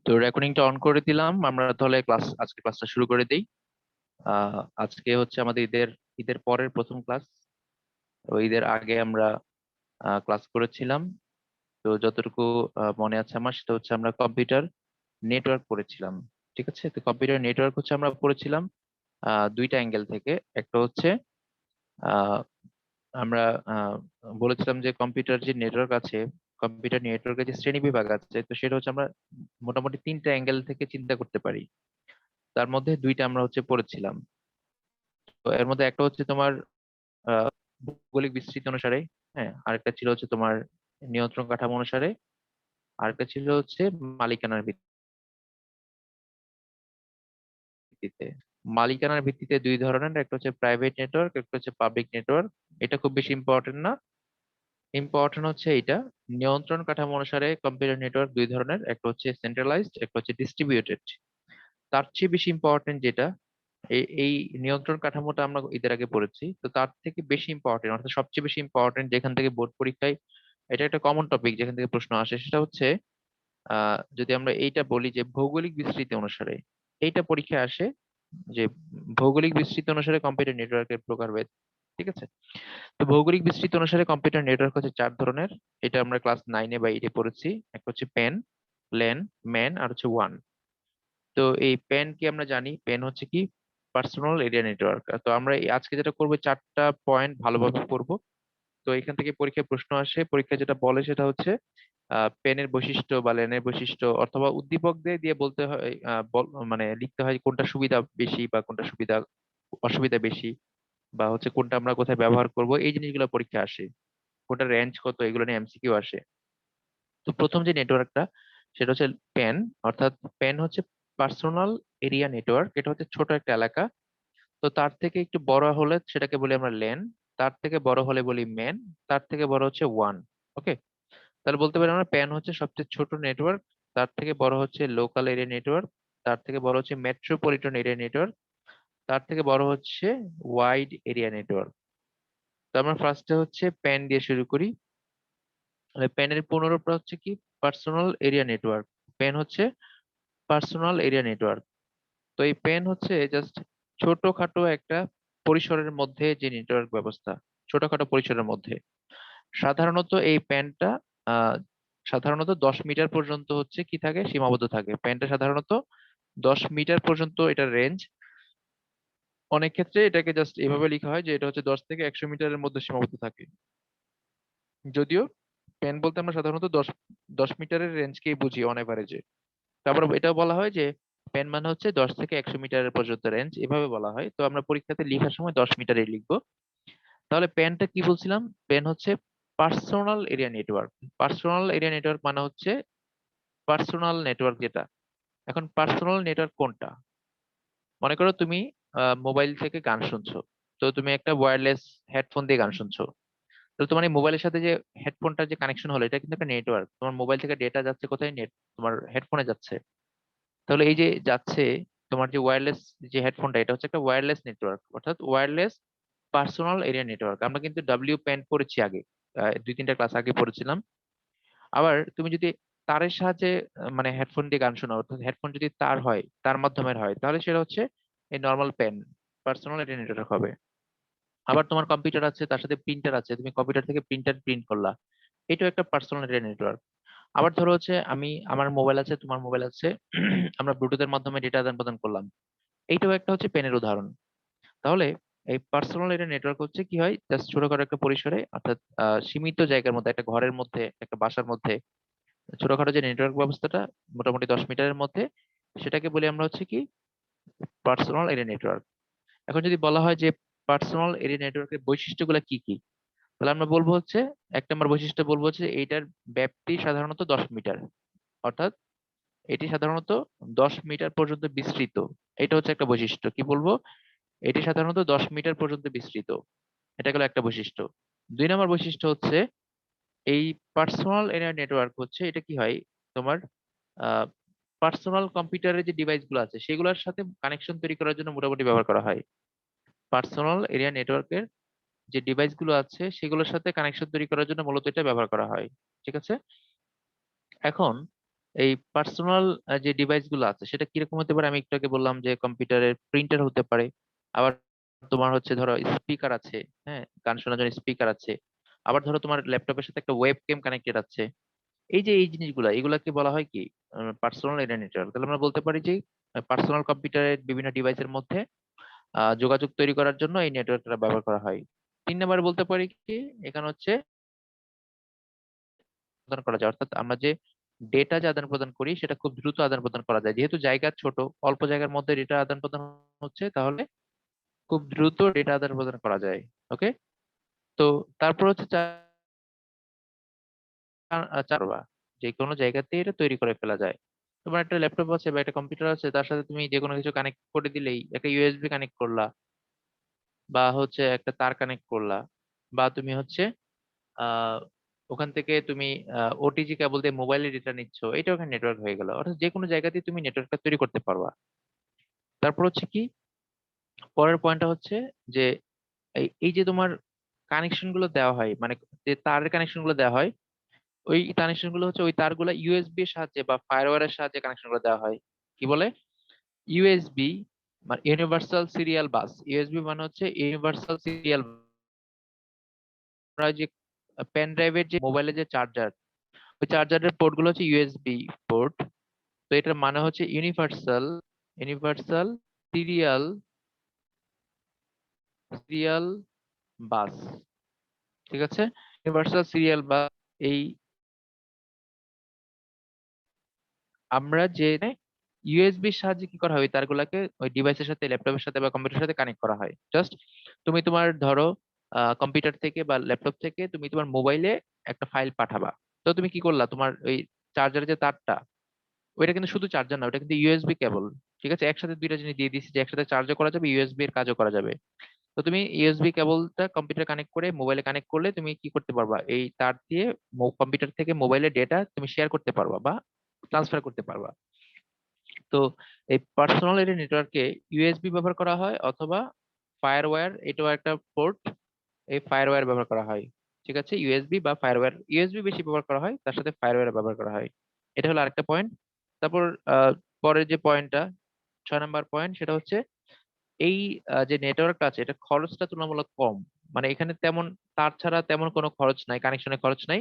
তো রেকর্ডিংটা অন করে দিলাম। আমরা তাহলে আজকে ক্লাসটা শুরু করে দিই। আজকে হচ্ছে আমাদের ঈদের ঈদের পরের প্রথম ক্লাস। তো ঈদের আগে আমরা ক্লাস করেছিলাম। তো যতটুকু মনে আছে আমার, সেটা হচ্ছে আমরা কম্পিউটার নেটওয়ার্ক পড়েছিলাম। ঠিক আছে, তো কম্পিউটার নেটওয়ার্ক হচ্ছে আমরা পড়েছিলাম দুইটা অ্যাঙ্গেল থেকে। একটা হচ্ছে আহ, আমরা বলেছিলাম যে কম্পিউটার যে নেটওয়ার্ক আছে, কম্পিউটার নেটওয়ার্কের যে শ্রেণী বিভাগ আছে, তো সেটা হচ্ছে আমরা মোটামুটি তিনটা অ্যাঙ্গেল থেকে চিন্তা করতে পারি। তার মধ্যে দুইটা আমরা হচ্ছে পড়েছিলাম। তো এর মধ্যে একটা হচ্ছে তোমার আহ, ভৌগোলিক বিস্তৃতি অনুসারে, হ্যাঁ, আরেকটা ছিল হচ্ছে তোমার নিয়ন্ত্রণ কাঠামো অনুসারে, আরেকটা ছিল হচ্ছে মালিকানার ভিত্তিতে। মালিকানার ভিত্তিতে দুই ধরনের, একটা হচ্ছে প্রাইভেট নেটওয়ার্ক, একটা হচ্ছে পাবলিক নেটওয়ার্ক। এটা খুব বেশি ইম্পর্টেন্ট না। ইম্পর্টেন্ট হচ্ছে এটা, নিয়ন্ত্রণ কাঠামো অনুসারে কম্পিউটার নেটওয়ার্ক দুই ধরনের, একটা হচ্ছে সেন্ট্রালাইজড, একটা হচ্ছে ডিস্ট্রিবিউটেড। তার চেয়ে বেশি ইম্পর্টেন্ট যেটা, এই নিয়ন্ত্রণ কাঠামোটা আমরা ঈদের আগে পড়েছি, তো তার থেকে বেশি ইম্পর্টেন্ট, অর্থাৎ সবচেয়ে বেশি ইম্পর্টেন্ট, যেখান থেকে বোর্ড পরীক্ষায় এটা একটা কমন টপিক, যেখান থেকে প্রশ্ন আসে, সেটা হচ্ছে যদি আমরা এইটা বলি যে ভৌগোলিক বিস্তৃতি অনুসারে, এইটা পরীক্ষায় আসে যে ভৌগোলিক বিস্তৃতি অনুসারে কম্পিউটার নেটওয়ার্কের প্রকারভেদ। ঠিক আছে, তো ভৌগোলিক বিস্তৃতি অনুসারে কম্পিউটার নেটওয়ার্ক হচ্ছে চার ধরনের। এটা আমরা ক্লাস 9-এ বা 8-এ পড়েছি। একটা হচ্ছে পেন, ল্যান, ম্যান, আর হচ্ছে ওয়ান। তো এই পেন কি আমরা জানি, পেন হচ্ছে কি পার্সোনাল এরিয়া নেটওয়ার্ক। তো আমরা আজকে যেটা করবো, চারটা পয়েন্ট ভালোভাবে পড়বো। তো এখান থেকে পরীক্ষায় প্রশ্ন আসে, পরীক্ষা যেটা বলে সেটা হচ্ছে পেনের বৈশিষ্ট্য বা লেনের বৈশিষ্ট্য, অথবা উদ্দীপক দিয়ে দিয়ে বলতে হয়, মানে লিখতে হয় কোনটা সুবিধা বেশি বা কোনটা সুবিধা অসুবিধা বেশি, বা হচ্ছে কোনটা আমরা কোথায় ব্যবহার করব, এই জিনিসগুলো পরীক্ষা আসে। কোনটা রেঞ্জ কত, এগুলো নিয়ে এমসিকিউ আসে। তো প্রথম যে নেটওয়ার্কটা, সেটা হচ্ছে পেন। অর্থাৎ পেন হচ্ছে পার্সোনাল এরিয়া নেটওয়ার্ক। এটা হচ্ছে ছোট একটা এলাকা। তো তার থেকে একটু বড় হলে সেটাকে বলি আমরা লেন, তার থেকে বড় হলে বলি ম্যান, তার থেকে বড় হচ্ছে ওয়ান। ওকে, তাহলে বলতে পারি আমরা প্যান হচ্ছে সবচেয়ে ছোট নেটওয়ার্ক, তার থেকে বড় হচ্ছে লোকাল এরিয়া নেটওয়ার্ক, তার থেকে বড় হচ্ছে মেট্রোপলিটন এরিয়া নেটওয়ার্ক, তার থেকে বড় হচ্ছে ওয়াইড এরিয়া নেটওয়ার্ক। তো আমরা ফার্স্টে হচ্ছে প্যান দিয়ে শুরু করি। প্যানের পুনরূপটা হচ্ছে কি পার্সোনাল এরিয়া নেটওয়ার্ক। প্যান হচ্ছে পার্সোনাল এরিয়া নেটওয়ার্ক। তো এই প্যান হচ্ছে জাস্ট ছোটখাটো একটা পরিসরের মধ্যে যে নেটওয়ার্ক ব্যবস্থা, ছোটখাটো পরিসরের মধ্যে। সাধারণত এই প্যানটা আহ সাধারণত 10 মিটার পর্যন্ত হচ্ছে কি থাকে, সীমাবদ্ধ থাকে। প্যানটা সাধারণত 10 মিটার পর্যন্ত এটার রেঞ্জ। অনেক ক্ষেত্রে এটাকে জাস্ট এভাবে লেখা হয় যে এটা হচ্ছে 10 থেকে 100 মিটারের মধ্যে সীমাবদ্ধ থাকে। যদিও প্যান বলতে আমরা সাধারণত দশ দশ মিটারের রেঞ্জকেই বুঝি অন এভারেজে। তারপর এটাও বলা হয় যে প্যান মানে হচ্ছে 10 থেকে 100 মিটারের পর্যন্ত রেঞ্জ, এভাবে বলা হয়। তো আমরা পরীক্ষাতে লেখার সময় 10 মিটারে লিখবো। তাহলে প্যানটা কি বলছিলাম, প্যান হচ্ছে personal area network. Personal area network মানে হচ্ছে পার্সোনাল নেটওয়ার্ক যেটা। এখন পার্সোনাল নেটওয়ার্ক কোনটা? মনে করো তুমি মোবাইল থেকে গান শুনছো। তো তুমি একটা ওয়্যারলেস হেডফোন দিয়ে গান শুনছো। তো তোমার এই মোবাইলের সাথে যে হেডফোনটা যে কানেকশন হলো, এটা কিন্তু একটা নেটওয়ার্ক। তোমার মোবাইল থেকে ডেটা যাচ্ছে কোথায়? নেট, তোমার হেডফোনে যাচ্ছে। তাহলে এই যে যাচ্ছে, তোমার যে ওয়্যারলেস যে হেডফোনটা, এটা হচ্ছে একটা ওয়্যারলেস নেটওয়ার্ক, অর্থাৎ ওয়্যারলেস পার্সোনাল এরিয়া নেটওয়ার্ক। আমরা কিন্তু ডাব্লিউ প্যান পড়েছি আগে, 2-3টা ক্লাস আগে পড়েছিলাম। আবার তুমি যদি তারের সাহায্যে মানে হেডফোন দিয়ে গান শোনাও, অর্থাৎ হেডফোন যদি তার হয়, তার মাধ্যমে হয়, তাহলে সেটা হচ্ছে এই নর্মাল পেন, পার্সোনাল এটা নেটওয়ার্ক হবে। আবার তোমার কম্পিউটার আছে, তার সাথে প্রিন্টার আছে, তুমি কম্পিউটার থেকে প্রিন্টার প্রিন্ট করলা, এটাও একটা পার্সোনাল এটা নেটওয়ার্ক। আবার ধরো হচ্ছে আমার মোবাইল আছে, তোমার মোবাইল আছে, আমরা ব্লুটুথের মাধ্যমে ডেটা আদান প্রদান করলাম, এইটাও একটা হচ্ছে পেনের উদাহরণ। তাহলে এই পার্সোনাল এটা নেটওয়ার্ক হচ্ছে কি হয়, জাস্ট ছোটখাটো একটা পরিসরে, অর্থাৎ সীমিত জায়গার মধ্যে, একটা ঘরের মধ্যে, একটা বাসার মধ্যে ছোটখাটো যে নেটওয়ার্ক ব্যবস্থাটা মোটামুটি 10 মিটারের মধ্যে, সেটাকে বলি আমরা হচ্ছে কি পার্সোনাল এরিয়া নেটওয়ার্ক। এখন যদি বলা হয় যে পার্সোনাল এরিয়া নেটওয়ার্কের বৈশিষ্ট্যগুলো কি কি, তাহলে আমরা বলবো হচ্ছে, এক নম্বর বৈশিষ্ট্য বলবো হচ্ছে এইটার ব্যাপ্তি সাধারণত 10 মিটার। অর্থাৎ এটি সাধারণত 10 মিটার পর্যন্ত বিস্তৃত। এটা হচ্ছে একটা বৈশিষ্ট্য। কি বলবো? এটি সাধারণত 10 মিটার পর্যন্ত বিস্তৃত। এটা গেল একটা বৈশিষ্ট্য। 2 নম্বর বৈশিষ্ট্য হচ্ছে এই পার্সোনাল এরিয়া নেটওয়ার্ক হচ্ছে এটা কি হয়, তোমার পার্সোনাল কম্পিউটারের যে ডিভাইস গুলো আছে সেগুলোর সাথে কানেকশন তৈরি করার জন্য মোটামুটি ব্যবহার করা হয়। পার্সোনাল এরিয়া নেটওয়ার্কের যে ডিভাইস গুলো আছে সেগুলোর সাথে কানেকশন তৈরি করার জন্য মূলত এটা ব্যবহার করা হয়। ঠিক আছে। এখন এই পার্সোনাল যে ডিভাইস গুলো আছে সেটা কিরকম হতে পারে, আমি একটু আগে বললাম যে কম্পিউটারের প্রিন্টার হতে পারে, আবার তোমার হচ্ছে ধরো স্পিকার আছে, হ্যাঁ গান শোনার জন্য স্পিকার আছে, আবার ধরো তোমার ল্যাপটপের সাথে একটা ওয়েব ক্যাম কানেক্টেড আছে। এই যে এই জিনিসগুলা এগুলাকে বলা হয় কি পার্সোনাল এরিয়া নেটওয়ার্ক। তাহলে আমরা বলতে পারি যে পার্সোনাল কম্পিউটারের বিভিন্ন ডিভাইসের মধ্যে যোগাযোগ তৈরি করার জন্য এই নেটওয়ার্কটা ব্যবহার করা হয়। 3 নম্বরে বলতে পারি কি এখানে হচ্ছে প্রদান করা যায়, অর্থাৎ আমরা যে ডেটা যে আদান প্রদান করি সেটা খুব দ্রুত আদান প্রদান করা যায়, যেহেতু জায়গা ছোট, অল্প জায়গার মধ্যে ডেটা আদান প্রদান হচ্ছে, তাহলে খুব দ্রুত ডেটা আদান প্রদান করা যায়। ওকে, তো তারপর হচ্ছে চারবা যে কোনো জায়গাতে এটা তৈরি করে ফেলা যায়। তোমার একটা ল্যাপটপ আছে বা একটা কম্পিউটার আছে, তার সাথে তুমি যে কোনো কিছু কানেক্ট করে দিলেই, একটা ইউএসবি কানেক্ট করলা বা হচ্ছে একটা তার কানেক্ট করলা, বা তুমি হচ্ছে আহ ওখান থেকে তুমি ওটিজি কেবল দিয়ে মোবাইলে ডেটা নিচ্ছ, এটা ওখানে নেটওয়ার্ক হয়ে গেল। অর্থাৎ যে কোনো জায়গাতেই তুমি নেটওয়ার্কটা তৈরি করতে পারবা। তারপর হচ্ছে কি পরের পয়েন্টটা হচ্ছে যে এই এই যে তোমার কানেকশন গুলো দেওয়া হয়, মানে যে তারের কানেকশন গুলো দেওয়া হয়, ওই কানেকশন গুলো হচ্ছে ওই তারগুলো ইউএসবি এর সাহায্যে বা ফায়ারওয়্যারের সাহায্যে কানেকশন গুলো দেওয়া হয়। কি বলে? ইউএসবি মানে ইউনিভার্সাল সিরিয়াল বাস। ইউএসবি মানে হচ্ছে ইউনিভার্সাল সিরিয়াল, যে পেন ড্রাইভের যে মোবাইলের যে চার্জার, ওই চার্জারের পোর্ট গুলো হচ্ছে ইউএসবি পোর্ট। তো এটার মানে হচ্ছে universal universal serial serial bus. ঠিক আছে, ইউনিভার্সাল সিরিয়াল বাস। এই আমরা যে ইউএসবির সাহায্যে কি করা হয়, ওই তারগুলাকে ওই ডিভাইসের সাথে, ল্যাপটপের সাথে বা কম্পিউটারের সাথে কানেক্ট করা হয়। জাস্ট তুমি তোমার ধরো কম্পিউটার থেকে বা ল্যাপটপ থেকে তুমি তোমার মোবাইলে একটা ফাইল পাঠাবা। তো তুমি কি করলা, তোমার ওই চার্জারের যে তারটা, ওইটা কিন্তু শুধু চার্জার না, ওটা কিন্তু ইউএসবি কেবল। ঠিক আছে, একসাথে দুইটা জিনিস দিয়ে দিচ্ছি, যে একসাথে চার্জও করা যাবে, ইউএসবি এর কাজও করা যাবে। তো তুমি ইউএসবি কেবলটা কম্পিউটার কানেক্ট করে মোবাইলে কানেক্ট করলে তুমি কি করতে পারবা, এই তার দিয়ে কম্পিউটার থেকে মোবাইলে ডেটা তুমি শেয়ার করতে পারবা বা ট্রান্সফার করতে পারবা। তো এই পার্সোনাল এরিয়া নেটওয়ার্কে ইউএসবি ব্যবহার করা হয়, অথবা ফায়ারওয়্যার, এটাও একটা পোর্ট, এই ফায়ারওয়্যার ব্যবহার করা হয়। ঠিক আছে, ইউএসবি বা ফায়ারওয়্যার, ইউএসবি বেশি ব্যবহার করা হয়, তার সাথে ফায়ারওয়্যার ব্যবহার করা হয়। এটা হলো আরেকটা পয়েন্ট। তারপর পরের যে পয়েন্টটা, 6 নম্বর পয়েন্ট, সেটা হচ্ছে এই যে নেটওয়ার্কটা আছে এটা খরচটা তুলনামূলক কম। মানে এখানে তেমন তার ছাড়া তেমন কোনো খরচ নাই, কানেকশনের খরচ নাই,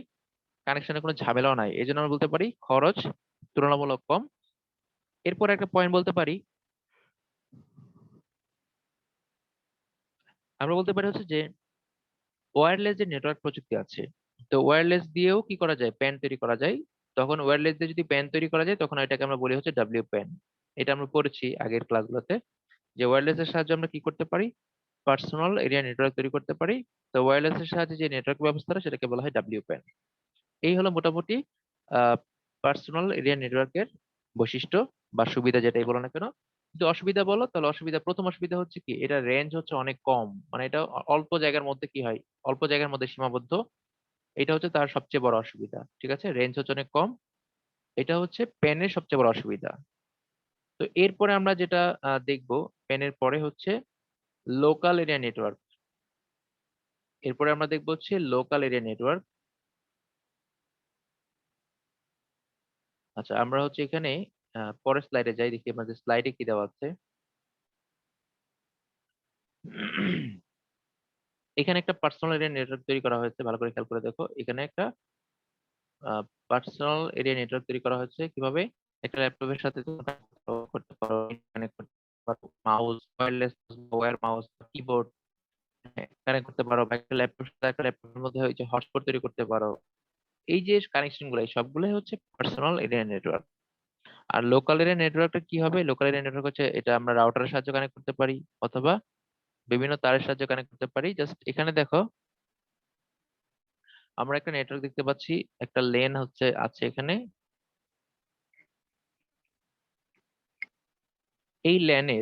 কানেকশনের কোনো ঝামেলাও নাই, এই জন্য আমরা বলতে পারি খরচ তুলনামূলক কম। এরপর একটা পয়েন্ট বলতে পারি, আমরা বলতে পারি হচ্ছে যে ওয়্যারলেস যে নেটওয়ার্ক প্রযুক্তি আছে, তো ওয়্যারলেস দিয়েও কি করা যায়, প্যান তৈরি করা যায়। তখন ওয়্যারলেস দিয়ে যদি প্যান তৈরি করা যায়, তখন এটাকে আমরা বলি হচ্ছে ডাব্লিউ প্যান। এটা আমরা পড়েছি আগের ক্লাসগুলোতে, যে ওয়্যারলেস এর সাহায্যে আমরা কি করতে পারি, পার্সোনাল এরিয়া নেটওয়ার্ক তৈরি করতে পারি। তো ওয়্যারলেস এর সাহায্যে যে নেটওয়ার্ক ব্যবস্থাটা সেটাকে বলা হয় ডাব্লিউ প্যান। এই হলো মোটামুটি পার্সোনাল এরিয়া নেটওয়ার্কের বৈশিষ্ট্য বা সুবিধা, যেটাই বলো না কেন। যদি অসুবিধা বলো, তাহলে অসুবিধা, প্রথম অসুবিধা হচ্ছে কি, এটা রেঞ্জ হচ্ছে অনেক কম, মানে এটা অল্প জায়গার মধ্যে কি হয়, অল্প জায়গার মধ্যে সীমাবদ্ধ। এটা হচ্ছে তার সবচেয়ে বড় অসুবিধা। ঠিক আছে, রেঞ্জ হচ্ছে অনেক কম, এটা হচ্ছে পেনের সবচেয়ে বড় অসুবিধা। তো এরপরে আমরা যেটা দেখবো, পেনের পরে হচ্ছে লোকাল এরিয়া নেটওয়ার্ক। এরপরে আমরা দেখবো হচ্ছে লোকাল এরিয়া নেটওয়ার্ক। আচ্ছা, আমরা হচ্ছে এখানে পরের স্লাইডে যাই, দেখি আমাদের স্লাইডে কি দেওয়া আছে। এখানে একটা পার্সোনাল এরিয়া নেটওয়ার্ক তৈরি করা হয়েছে, ভালো করে খেয়াল করে দেখো, এখানে একটা পার্সোনাল এরিয়া নেটওয়ার্ক তৈরি করা হয়েছে কিভাবে। একটা ল্যাপটপের সাথে তোমরা connect করতে পারো, কানেক্ট করতে পারো, mouse, wireless wire mouse, keyboard connect করতে পারো, বা একটা ল্যাপটপ সাথে একটা ল্যাপটপের মধ্যে ওই যে হটস্পট তৈরি করতে পারো। এই যে কানেকশন গুলো, এই সবগুলোই হচ্ছে পার্সোনাল এরিয়া নেটওয়ার্ক। আর লোকাল এরিয়া নেটওয়ার্কটা কি হবে, লোকাল এরিয়া নেটওয়ার্ক হচ্ছে এটা আমরা রাউটারের সাহায্যে কানেক্ট করতে পারি, অথবা বিভিন্ন তারের সাহায্যে কানেক্ট করতে পারি। জাস্ট এখানে দেখো, আমরা একটা নেটওয়ার্ক দেখতে পাচ্ছি, একটা লেন হচ্ছে আছে এখানে। এই ল্যানে